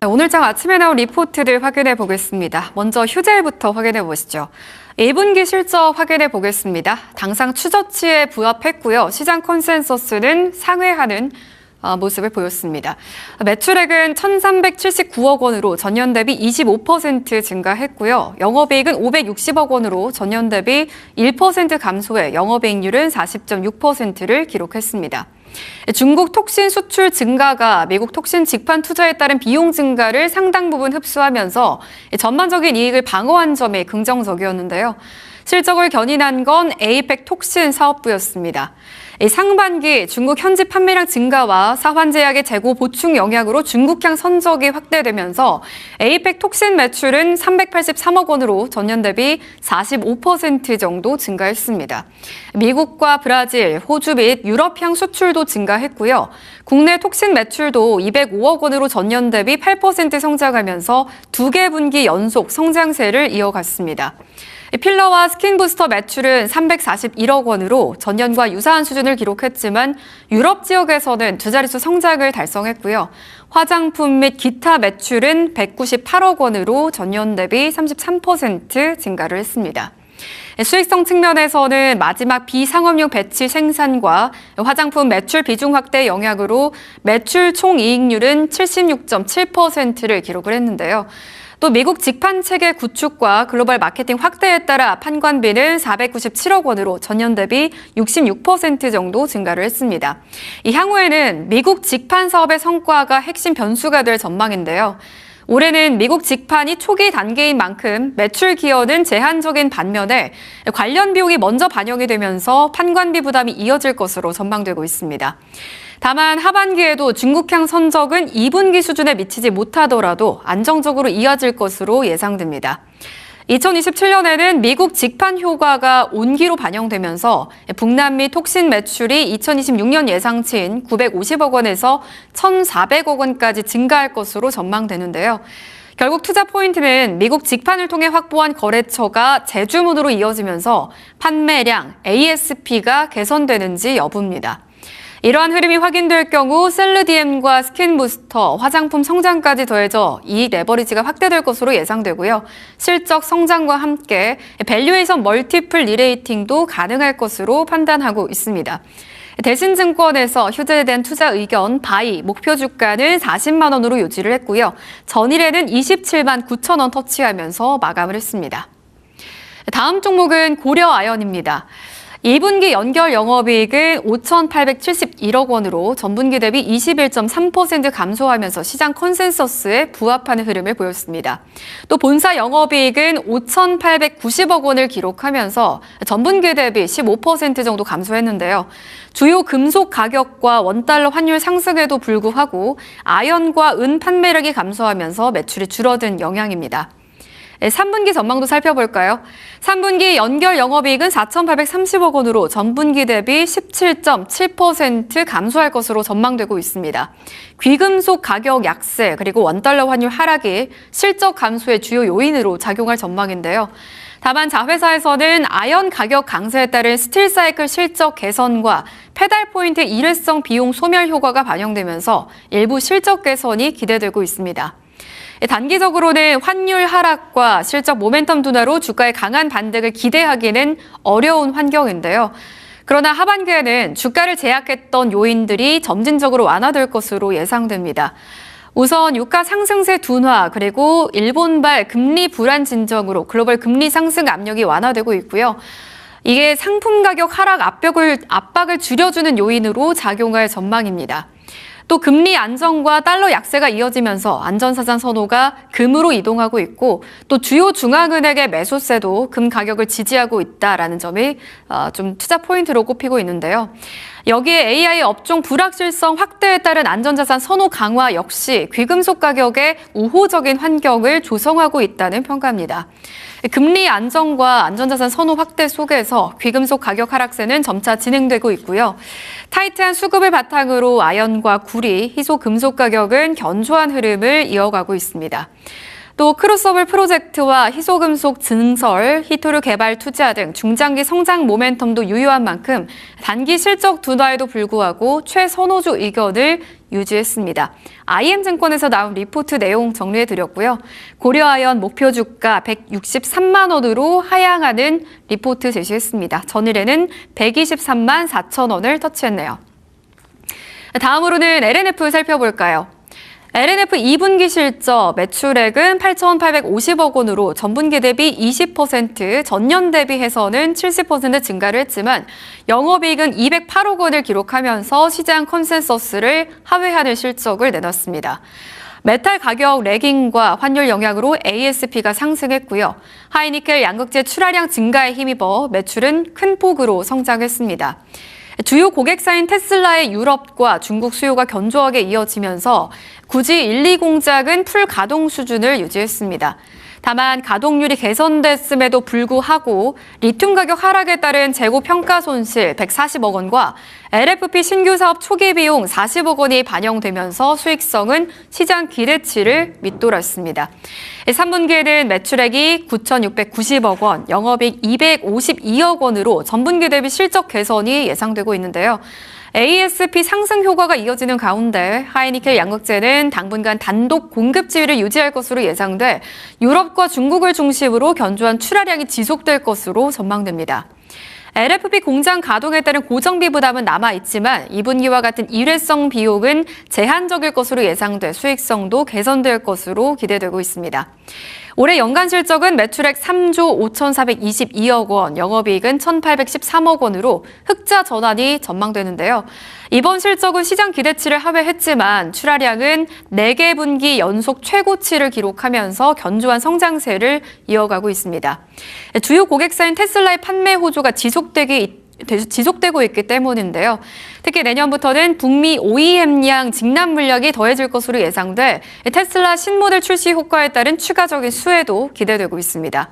오늘장 아침에 나온 리포트들 확인해 보겠습니다. 먼저 휴재일부터 확인해 보시죠. 1분기 실적 확인해 보겠습니다. 당상 추저치에 부합했고요. 시장 컨센서스는 상회하는 모습을 보였습니다. 매출액은 1,379억 원으로 전년 대비 25% 증가했고요. 영업이익은 560억 원으로 전년 대비 1% 감소해 영업이익률은 40.6%를 기록했습니다. 중국 톡신 수출 증가가 미국 톡신 직판 투자에 따른 비용 증가를 상당 부분 흡수하면서 전반적인 이익을 방어한 점이 긍정적이었는데요. 실적을 견인한 건 에이펙 톡신 사업부였습니다. 상반기 중국 현지 판매량 증가와 사환제약의 재고 보충 영향으로 중국향 선적이 확대되면서 에이펙 톡신 매출은 383억 원으로 전년 대비 45% 정도 증가했습니다. 미국과 브라질, 호주 및 유럽향 수출도 증가했고요. 국내 톡신 매출도 205억 원으로 전년 대비 8% 성장하면서 2개 분기 연속 성장세를 이어갔습니다. 필러와 스킨 부스터 매출은 341억 원으로 전년과 유사한 수준을 기록했지만 유럽 지역에서는 두 자릿수 성장을 달성했고요. 화장품 및 기타 매출은 198억 원으로 전년 대비 33% 증가를 했습니다. 수익성 측면에서는 마지막 비상업용 배치 생산과 화장품 매출 비중 확대 영향으로 매출 총이익률은 76.7%를 기록을 했는데요. 또 미국 직판 체계 구축과 글로벌 마케팅 확대에 따라 판관비는 497억 원으로 전년 대비 66% 정도 증가를 했습니다. 향후에는 미국 직판 사업의 성과가 핵심 변수가 될 전망인데요. 올해는 미국 직판이 초기 단계인 만큼 매출 기여는 제한적인 반면에 관련 비용이 먼저 반영이 되면서 판관비 부담이 이어질 것으로 전망되고 있습니다. 다만 하반기에도 중국향 선적은 2분기 수준에 미치지 못하더라도 안정적으로 이어질 것으로 예상됩니다. 2027년에는 미국 직판 효과가 온기로 반영되면서 북남미 톡신 매출이 2026년 예상치인 950억 원에서 1,400억 원까지 증가할 것으로 전망되는데요. 결국 투자 포인트는 미국 직판을 통해 확보한 거래처가 재주문으로 이어지면서 판매량, ASP가 개선되는지 여부입니다. 이러한 흐름이 확인될 경우 셀르디엠과 스킨부스터, 화장품 성장까지 더해져 이익 레버리지가 확대될 것으로 예상되고요. 실적 성장과 함께 밸류에이션 멀티플 리레이팅도 가능할 것으로 판단하고 있습니다. 대신증권에서 휴재에 대한 투자 의견 바이 목표 주가는 40만 원으로 유지를 했고요. 전일에는 27만 9천 원 터치하면서 마감을 했습니다. 다음 종목은 고려아연입니다. 2분기 연결 영업이익은 5,871억 원으로 전분기 대비 21.3% 감소하면서 시장 컨센서스에 부합하는 흐름을 보였습니다. 또 본사 영업이익은 5,890억 원을 기록하면서 전분기 대비 15% 정도 감소했는데요. 주요 금속 가격과 원달러 환율 상승에도 불구하고 아연과 은 판매량이 감소하면서 매출이 줄어든 영향입니다. 3분기 전망도 살펴볼까요? 3분기 연결 영업이익은 4,830억 원으로 전분기 대비 17.7% 감소할 것으로 전망되고 있습니다. 귀금속 가격 약세 그리고 원달러 환율 하락이 실적 감소의 주요 요인으로 작용할 전망인데요. 다만 자회사에서는 아연 가격 강세에 따른 스틸 사이클 실적 개선과 페달 포인트 일회성 비용 소멸 효과가 반영되면서 일부 실적 개선이 기대되고 있습니다. 단기적으로는 환율 하락과 실적 모멘텀 둔화로 주가의 강한 반등을 기대하기는 어려운 환경인데요. 그러나 하반기에는 주가를 제약했던 요인들이 점진적으로 완화될 것으로 예상됩니다. 우선 유가 상승세 둔화 그리고 일본발 금리 불안 진정으로 글로벌 금리 상승 압력이 완화되고 있고요. 이게 상품 가격 하락 압박을 줄여주는 요인으로 작용할 전망입니다. 또 금리 안정과 달러 약세가 이어지면서 안전사상 선호가 금으로 이동하고 있고 또 주요 중앙은행의 매수세도 금 가격을 지지하고 있다라는 점이 좀 투자 포인트로 꼽히고 있는데요. 여기에 AI 업종 불확실성 확대에 따른 안전자산 선호 강화 역시 귀금속 가격에 우호적인 환경을 조성하고 있다는 평가입니다. 금리 안정과 안전자산 선호 확대 속에서 귀금속 가격 하락세는 점차 진행되고 있고요. 타이트한 수급을 바탕으로 아연과 구리, 희소 금속 가격은 견조한 흐름을 이어가고 있습니다. 또 크로스오버 프로젝트와 희소금속 증설, 히토류 개발 투자 등 중장기 성장 모멘텀도 유효한 만큼 단기 실적 둔화에도 불구하고 최선호주 의견을 유지했습니다. IM증권에서 나온 리포트 내용 정리해드렸고요. 고려아연 목표 주가 163만 원으로 하향하는 리포트 제시했습니다. 전일에는 123만 4천 원을 터치했네요. 다음으로는 LNF 살펴볼까요? LNF 2분기 실적 매출액은 8,850억 원으로 전분기 대비 20%, 전년 대비해서는 70% 증가를 했지만 영업이익은 208억 원을 기록하면서 시장 컨센서스를 하회하는 실적을 내놨습니다. 메탈 가격 레깅과 환율 영향으로 ASP가 상승했고요. 하이니켈 양극재 출하량 증가에 힘입어 매출은 큰 폭으로 성장했습니다. 주요 고객사인 테슬라의 유럽과 중국 수요가 견조하게 이어지면서 굳이 1, 2 공장은 풀 가동 수준을 유지했습니다. 다만 가동률이 개선됐음에도 불구하고 리튬 가격 하락에 따른 재고 평가 손실 140억 원과 LFP 신규 사업 초기 비용 40억 원이 반영되면서 수익성은 시장 기대치를 밑돌았습니다. 3분기에는 매출액이 9,690억 원, 영업이익 252억 원으로 전분기 대비 실적 개선이 예상되고 있는데요. ASP 상승 효과가 이어지는 가운데 하이니켈 양극재는 당분간 단독 공급 지위를 유지할 것으로 예상돼 유럽과 중국을 중심으로 견조한 출하량이 지속될 것으로 전망됩니다. LFP 공장 가동에 따른 고정비 부담은 남아있지만 2분기와 같은 일회성 비용은 제한적일 것으로 예상돼 수익성도 개선될 것으로 기대되고 있습니다. 올해 연간 실적은 매출액 3조 5,422억 원, 영업이익은 1,813억 원으로 흑자 전환이 전망되는데요. 이번 실적은 시장 기대치를 하회했지만 출하량은 4개 분기 연속 최고치를 기록하면서 견조한 성장세를 이어가고 있습니다. 주요 고객사인 테슬라의 판매 호조가 지속되고 있기 때문인데요. 특히 내년부터는 북미 OEM량 직납 물량이 더해질 것으로 예상돼 테슬라 신모델 출시 효과에 따른 추가적인 수혜도 기대되고 있습니다.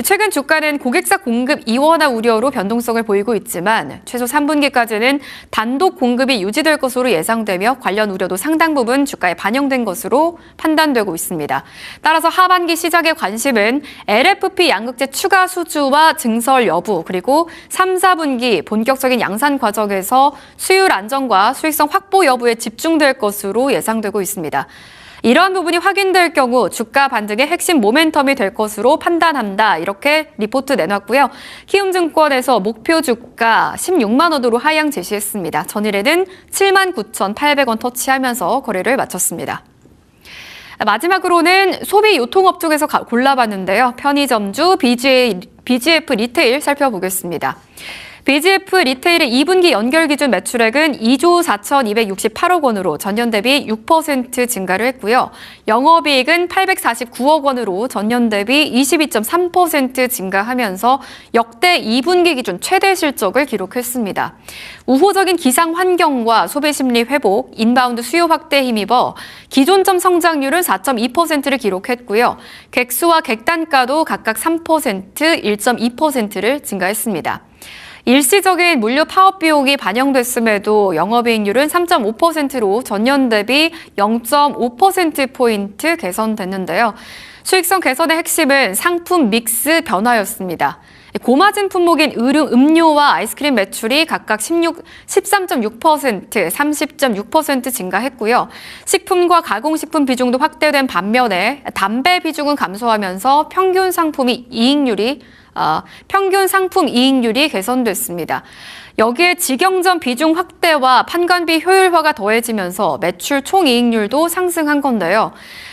최근 주가는 고객사 공급 이원화 우려로 변동성을 보이고 있지만 최소 3분기까지는 단독 공급이 유지될 것으로 예상되며 관련 우려도 상당 부분 주가에 반영된 것으로 판단되고 있습니다. 따라서 하반기 시장의 관심은 LFP 양극재 추가 수주와 증설 여부 그리고 3, 4분기 본격적인 양산 과정에서 수율 안정과 수익성 확보 여부에 집중될 것으로 예상되고 있습니다. 이러한 부분이 확인될 경우 주가 반등의 핵심 모멘텀이 될 것으로 판단한다. 이렇게 리포트 내놨고요. 키움증권에서 목표 주가 16만 원으로 하향 제시했습니다. 전일에는 79,800원 터치하면서 거래를 마쳤습니다. 마지막으로는 소비 유통업 쪽에서 골라봤는데요. 편의점주 BGF 리테일 살펴보겠습니다. BGF 리테일의 2분기 연결 기준 매출액은 2조 4,268억 원으로 전년 대비 6% 증가를 했고요. 영업이익은 849억 원으로 전년 대비 22.3% 증가하면서 역대 2분기 기준 최대 실적을 기록했습니다. 우호적인 기상 환경과 소비 심리 회복, 인바운드 수요 확대에 힘입어 기존점 성장률은 4.2%를 기록했고요. 객수와 객단가도 각각 3%, 1.2%를 증가했습니다. 일시적인 물류 파업 비용이 반영됐음에도 영업이익률은 3.5%로 전년 대비 0.5%포인트 개선됐는데요. 수익성 개선의 핵심은 상품 믹스 변화였습니다. 고마진 품목인 음료와 아이스크림 매출이 각각 13.6%, 30.6% 증가했고요. 식품과 가공식품 비중도 확대된 반면에 담배 비중은 감소하면서 평균 상품 이익률이 개선됐습니다. 여기에 직영점 비중 확대와 판관비 효율화가 더해지면서 매출 총이익률도 상승한 건데요.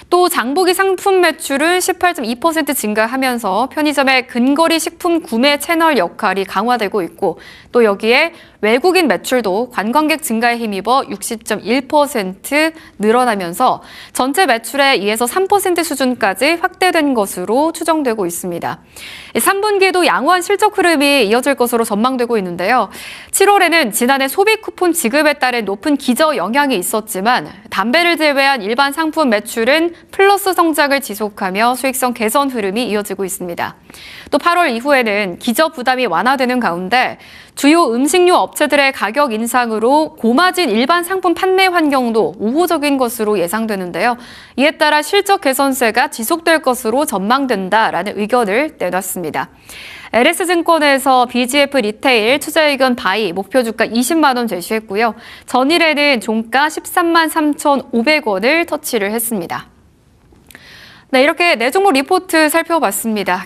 또 장보기 상품 매출은 18.2% 증가하면서 편의점의 근거리 식품 구매 채널 역할이 강화되고 있고 또 여기에 외국인 매출도 관광객 증가에 힘입어 60.1% 늘어나면서 전체 매출의 2에서 3% 수준까지 확대된 것으로 추정되고 있습니다. 3분기에도 양호한 실적 흐름이 이어질 것으로 전망되고 있는데요. 7월에는 지난해 소비 쿠폰 지급에 따른 높은 기저 영향이 있었지만 담배를 제외한 일반 상품 매출은 플러스 성장을 지속하며 수익성 개선 흐름이 이어지고 있습니다. 또 8월 이후에는 기저 부담이 완화되는 가운데 주요 음식료 업체들의 가격 인상으로 고마진 일반 상품 판매 환경도 우호적인 것으로 예상되는데요. 이에 따라 실적 개선세가 지속될 것으로 전망된다라는 의견을 내놨습니다. LS증권에서 BGF 리테일 투자 의견 바이 목표 주가 20만 원 제시했고요. 전일에는 종가 13만 3,500원을 터치를 했습니다. 네, 이렇게 네 종목 리포트 살펴봤습니다.